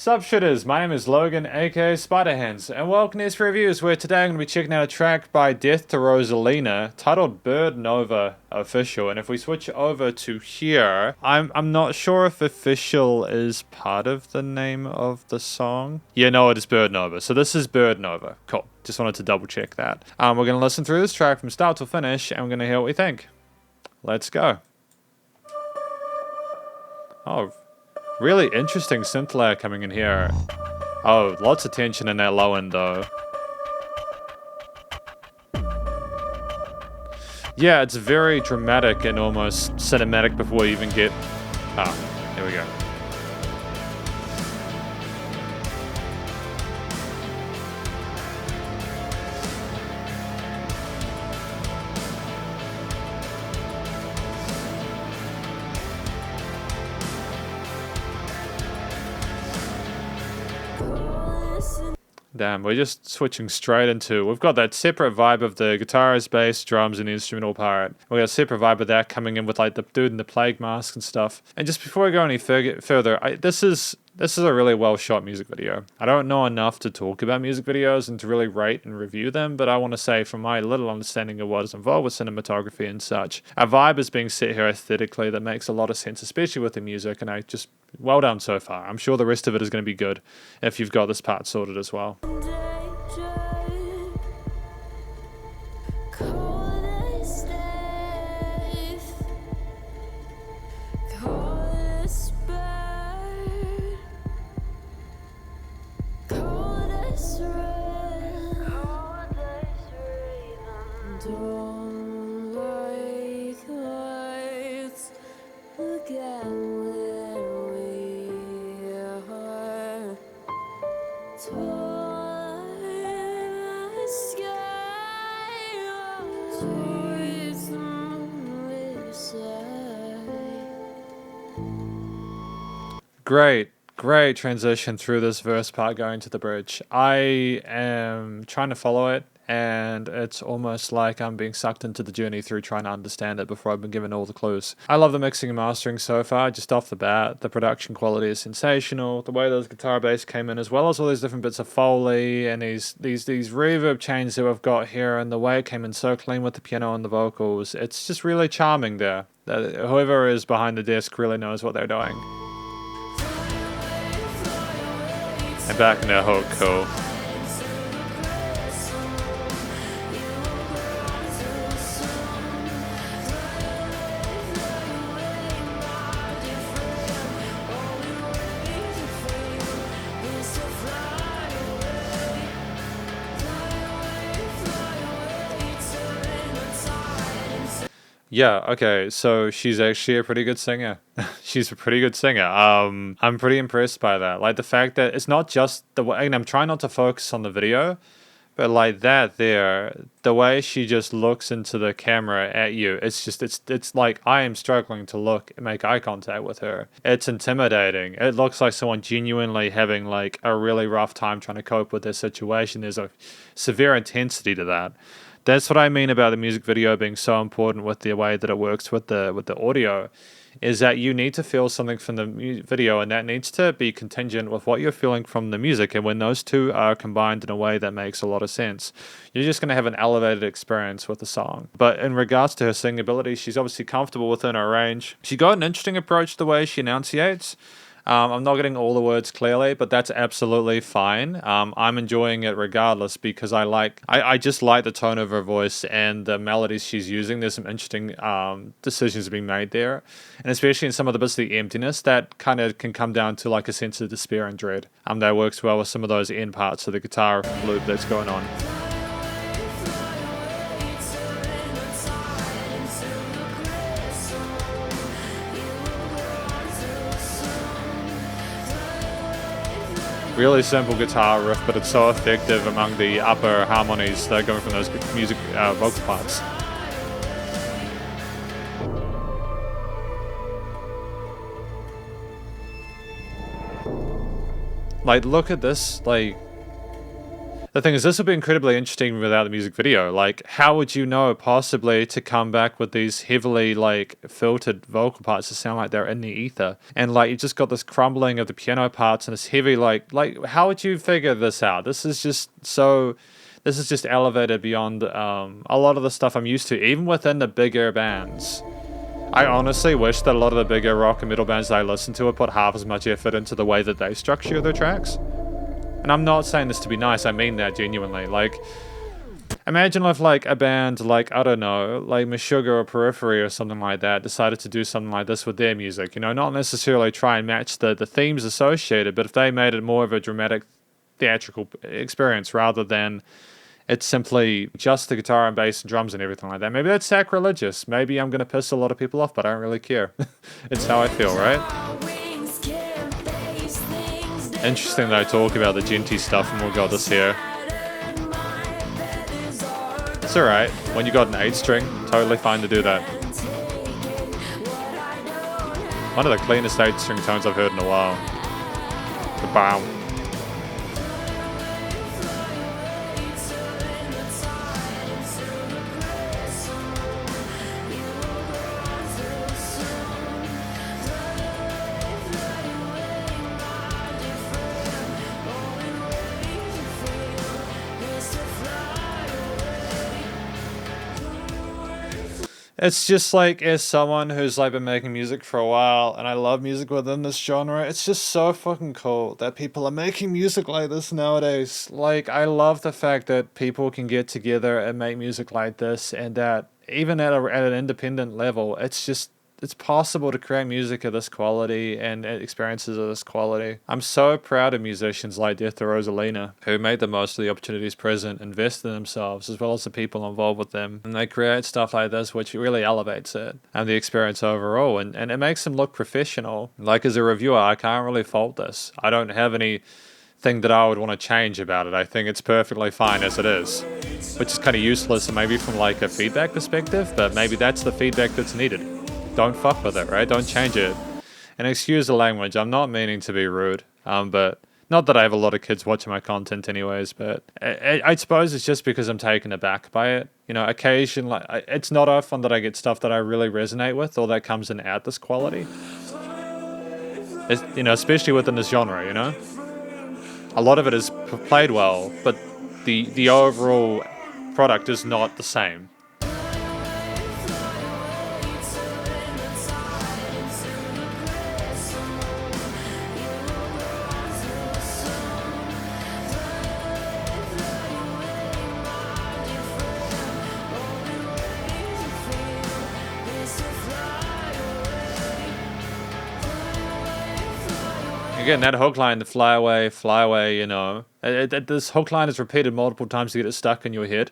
Sup shitters, my name is Logan aka Spiderhands, and welcome to SP Reviews, where today I'm going to be checking out a track by Death to Rosaleana titled Bird Nova Official. And if we switch over to here, I'm not sure if official is part of the name of the song. Yeah, no, it is Bird Nova. So this is Bird Nova. Cool. Just wanted to double check that. We're going to listen through this track from start to finish, and we're going to hear what we think. Let's go. Oh, really interesting synth layer coming in here. Oh, lots of tension in that low end though. Yeah, it's very dramatic and almost cinematic before you even get... Ah, here we go. Damn, we're just switching straight into... We've got that separate vibe of the guitars, bass, drums, and the instrumental part. We got a separate vibe of that coming in with like the dude in the plague mask and stuff. And just before we go any further, this is a really well shot music video. I don't know enough to talk about music videos and to really rate and review them, but I want to say from my little understanding of what is involved with cinematography and such, a vibe is being set here aesthetically that makes a lot of sense, especially with the music, and well done so far. I'm sure the rest of it is going to be good if you've got this part sorted as well. Great transition through this verse part going to the bridge. I am trying to follow it, and it's almost like I'm being sucked into the journey through trying to understand it before I've been given all the clues. I love the mixing and mastering so far, just off the bat. The production quality is sensational. The way those guitar bass came in, as well as all these different bits of Foley and these reverb changes that we've got here, and the way it came in so clean with the piano and the vocals. It's just really charming there. Whoever is behind the desk really knows what they're doing. And back in their hook, cool. Yeah, okay, so she's actually a pretty good singer. She's a pretty good singer. I'm pretty impressed by that. Like the fact that it's not just the way, and I'm trying not to focus on the video, but like that there, the way she just looks into the camera at you, it's like I am struggling to make eye contact with her. It's intimidating. It looks like someone genuinely having like a really rough time trying to cope with their situation. There's a severe intensity to that. That's what I mean about the music video being so important with the way that it works with the audio, is that you need to feel something from the video, and that needs to be contingent with what you're feeling from the music. And when those two are combined in a way that makes a lot of sense, you're just going to have an elevated experience with the song. But in regards to her singing ability, she's obviously comfortable within her range. She got an interesting approach to the way she enunciates. I'm not getting all the words clearly, but that's absolutely fine. I'm enjoying it regardless because I just like the tone of her voice and the melodies she's using. There's some interesting decisions being made there, and especially in some of the bits of the emptiness that kind of can come down to like a sense of despair and dread. That works well with some of those end parts of the guitar loop that's going on. Really simple guitar riff, but it's so effective among the upper harmonies that are going from those vocal parts. Like, look at this, like, The thing is, this would be incredibly interesting without the music video. Like, how would you know possibly to come back with these heavily like filtered vocal parts that sound like they're in the ether, and like you've just got this crumbling of the piano parts and this heavy like how would you figure this out? This is just so. This is just elevated beyond a lot of the stuff I'm used to, even within the bigger bands. I honestly wish that a lot of the bigger rock and metal bands that I listen to would put half as much effort into the way that they structure their tracks. And I'm not saying this to be nice, I mean that genuinely. Like, imagine if like a band like, I don't know, like Meshuggah or Periphery or something like that decided to do something like this with their music. You know, not necessarily try and match the themes associated, but if they made it more of a dramatic theatrical experience rather than it's simply just the guitar and bass and drums and everything like that. Maybe that's sacrilegious. Maybe I'm going to piss a lot of people off, but I don't really care. It's how I feel, right? Interesting that I talk about the genty stuff and we'll got this here. It's alright. When you got an 8 string, totally fine to do that. One of the cleanest 8 string tones I've heard in a while. The bow. It's just like, as someone who's like been making music for a while, and I love music within this genre, it's just so fucking cool that people are making music like this nowadays. Like, I love the fact that people can get together and make music like this, and that even at an independent level, it's possible to create music of this quality and experiences of this quality. I'm so proud of musicians like Death or Rosaleana, who made the most of the opportunities present, invest in themselves, as well as the people involved with them. And they create stuff like this, which really elevates it and the experience overall. And it makes them look professional. Like, as a reviewer, I can't really fault this. I don't have anything that I would want to change about it. I think it's perfectly fine as it is. Which is kind of useless, maybe from like a feedback perspective, but maybe that's the feedback that's needed. Don't fuck with it, right? Don't change it. And excuse the language, I'm not meaning to be rude, but not that I have a lot of kids watching my content anyways, but I suppose it's just because I'm taken aback by it. You know, occasionally, it's not often that I get stuff that I really resonate with or that comes in at this quality. It's, you know, especially within this genre, you know? A lot of it is played well, but the overall product is not the same. Again, that hook line, the fly away, you know. This hook line is repeated multiple times to get it stuck in your head.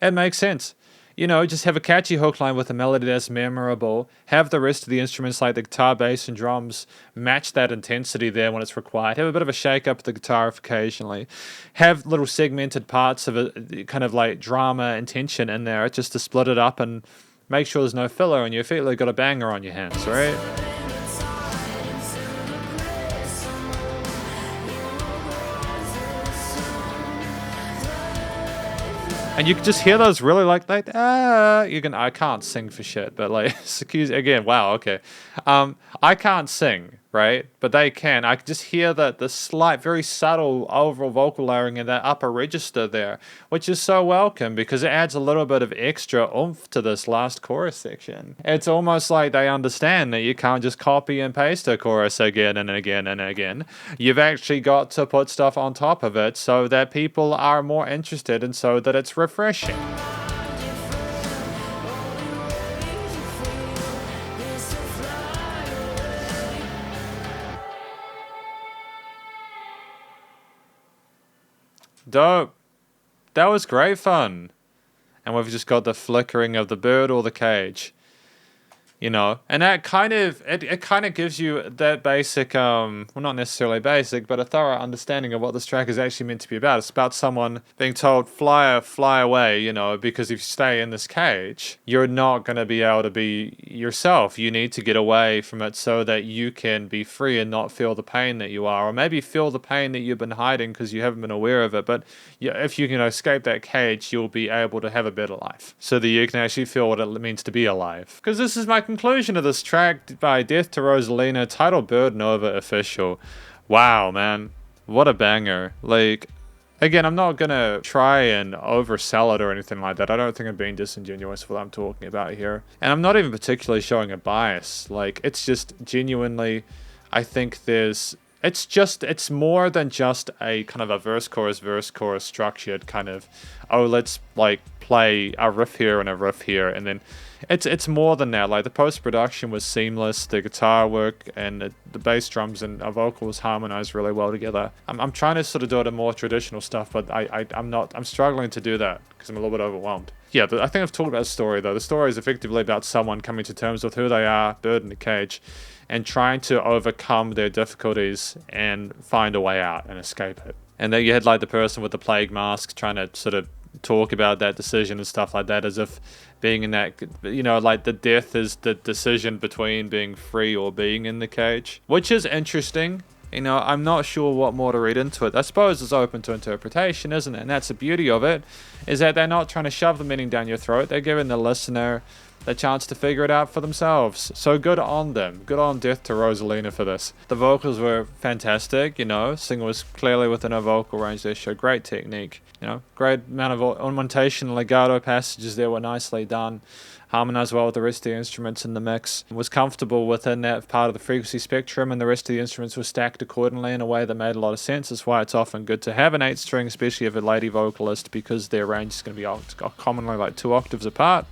It makes sense. You know, just have a catchy hook line with a melody that's memorable. Have the rest of the instruments like the guitar, bass, and drums match that intensity there when it's required. Have a bit of a shake up of the guitar occasionally. Have little segmented parts of it, kind of like drama and tension in there, just to split it up and make sure there's no filler and you feel like you've got a banger on your hands, right? And you can just hear those really like I can't sing for shit, but like, excuse again, wow, okay. I can't sing, right? But they can. I can just hear the slight, very subtle overall vocal layering in that upper register there, which is so welcome because it adds a little bit of extra oomph to this last chorus section. It's almost like they understand that you can't just copy and paste a chorus again and again and again. You've actually got to put stuff on top of it so that people are more interested and so that it's refreshing. Dope. That was great fun. And we've just got the flickering of the bird or the cage. you know, and that kind of it kind of gives you that basic well, not necessarily basic, but a thorough understanding of what this track is actually meant to be about. It's about someone being told fly away, you know, because if you stay in this cage, you're not going to be able to be yourself. You need to get away from it so that you can be free and not feel the pain that you are, or maybe feel the pain that you've been hiding because you haven't been aware of it. But if you can escape that cage, you'll be able to have a better life so that you can actually feel what it means to be alive. Because this is my conclusion of this track by Death to Rosaleana, titled Bird Nova Official. Wow, man. What a banger. Like, again, I'm not going to try and oversell it or anything like that. I don't think I'm being disingenuous with what I'm talking about here. And I'm not even particularly showing a bias. Like, it's just genuinely, I think it's more than just a kind of a verse chorus structured kind of, oh, let's like play a riff here and a riff here, and then it's more than that. Like, the post-production was seamless, the guitar work and the bass drums and vocals harmonized really well together. I'm trying to sort of do it a more traditional stuff, but I'm struggling to do that because I'm a little bit overwhelmed. Yeah, I think I've talked about the story though. The story is effectively about someone coming to terms with who they are, bird in the cage, and trying to overcome their difficulties and find a way out and escape it. And then you had like the person with the plague mask trying to sort of talk about that decision and stuff like that, as if being in that, you know, like the death is the decision between being free or being in the cage, which is interesting. You know, I'm not sure what more to read into it. I suppose it's open to interpretation, isn't it? And that's the beauty of it, is that they're not trying to shove the meaning down your throat. They're giving the listener the chance to figure it out for themselves. So good on them. Good on Death to Rosaleana for this. The vocals were fantastic, you know. Singer was clearly within her vocal range. They showed great technique. You know, great amount of ornamentation and legato passages there were nicely done. Harmonized well with the rest of the instruments in the mix. Was comfortable within that part of the frequency spectrum, and the rest of the instruments were stacked accordingly in a way that made a lot of sense. That's why it's often good to have an 8-string, especially if a lady vocalist, because their range is going to be commonly like 2 octaves apart.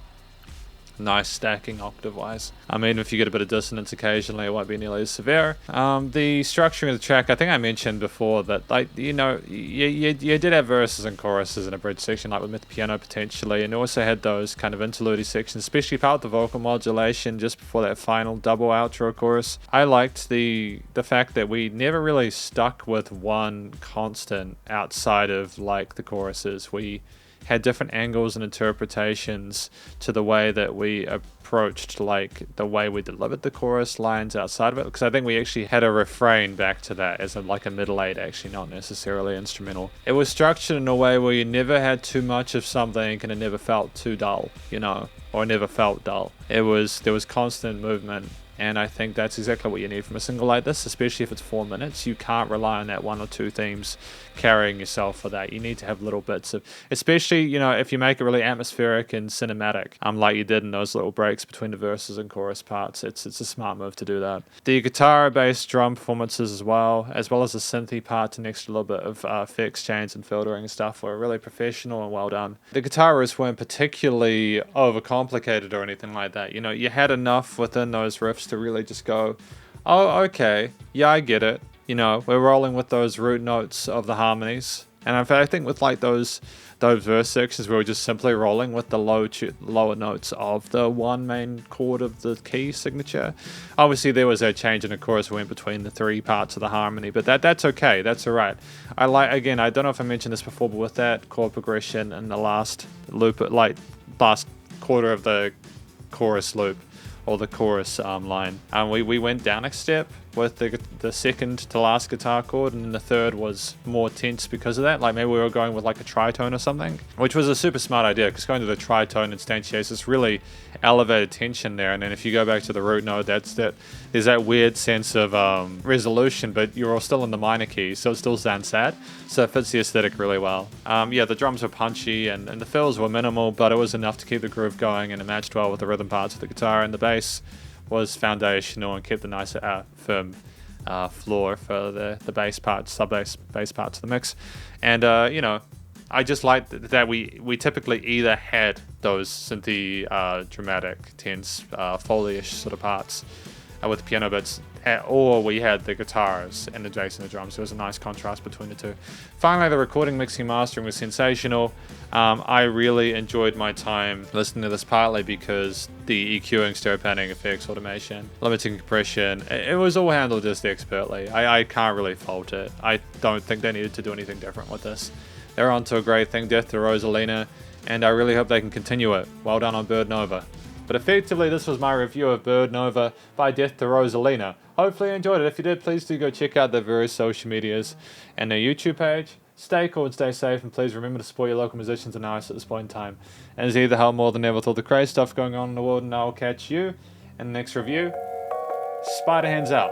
Nice stacking octave-wise. I mean, if you get a bit of dissonance occasionally, it won't be nearly as severe. The structuring of the track, I think I mentioned before that, like, you know, you did have verses and choruses in a bridge section, like with the piano potentially, and you also had those kind of interlude sections, especially part of the vocal modulation just before that final double outro chorus. I liked the fact that we never really stuck with one constant outside of, like, the choruses. We had different angles and interpretations to the way that we approached, like, the way we delivered the chorus lines outside of it, because I think we actually had a refrain back to that as like a middle eight, actually, not necessarily instrumental. It was structured in a way where you never had too much of something and it never felt too dull, you know, or never felt dull. There was constant movement. And I think that's exactly what you need from a single like this, especially if it's 4 minutes. You can't rely on that 1 or 2 themes carrying yourself for that. You need to have little bits of, especially, you know, if you make it really atmospheric and cinematic, like you did in those little breaks between the verses and chorus parts. It's a smart move to do that. The guitar, bass, drum performances as well as the synthy parts and extra little bit of effects, chains and filtering and stuff were really professional and well done. The guitar riffs weren't particularly overcomplicated or anything like that. You know, you had enough within those riffs to really just go, oh, okay, yeah, I get it. You know, we're rolling with those root notes of the harmonies. And in fact, I think with like those verse sections, we were just simply rolling with the lower notes of the one main chord of the key signature. Obviously, there was a change in the chorus went between the 3 parts of the harmony, but that's okay. That's all right. Again, I don't know if I mentioned this before, but with that chord progression in the last loop, like last quarter of the chorus loop, or the chorus line. We went down a step with the second to last guitar chord, and then the third was more tense because of that. Like maybe we were going with like a tritone or something, which was a super smart idea because going to the tritone instantiates this really elevated tension there. And then if you go back to the root note, there's that weird sense of resolution, but you're all still in the minor key, so it still sounds sad. So it fits the aesthetic really well. Yeah, the drums were punchy and the fills were minimal, but it was enough to keep the groove going, and it matched well with the rhythm parts of the guitar, and the bass was foundational and kept a nice firm floor for the bass parts, sub-bass bass parts of the mix. And you know, I just liked that we typically either had those synthy, dramatic, tense, foley-ish sort of parts with the piano bits, or we had the guitars and the bass and the drums. There was a nice contrast between the two. Finally, the recording, mixing, mastering was sensational. I really enjoyed my time listening to this, partly because the EQing, stereo panning, effects, automation, limiting compression, it was all handled just expertly. I can't really fault it. I don't think they needed to do anything different with this. They're on to a great thing, Death to Rosaleana, and I really hope they can continue it. Well done on Bird Nova. But effectively, this was my review of Bird Nova by Death to Rosaleana. Hopefully you enjoyed it. If you did, please do go check out their various social medias and their YouTube page. Stay cool and stay safe, and please remember to support your local musicians and artists at this point in time. And as either hell more than ever with all the crazy stuff going on in the world, and I'll catch you in the next review. Spiderhands out.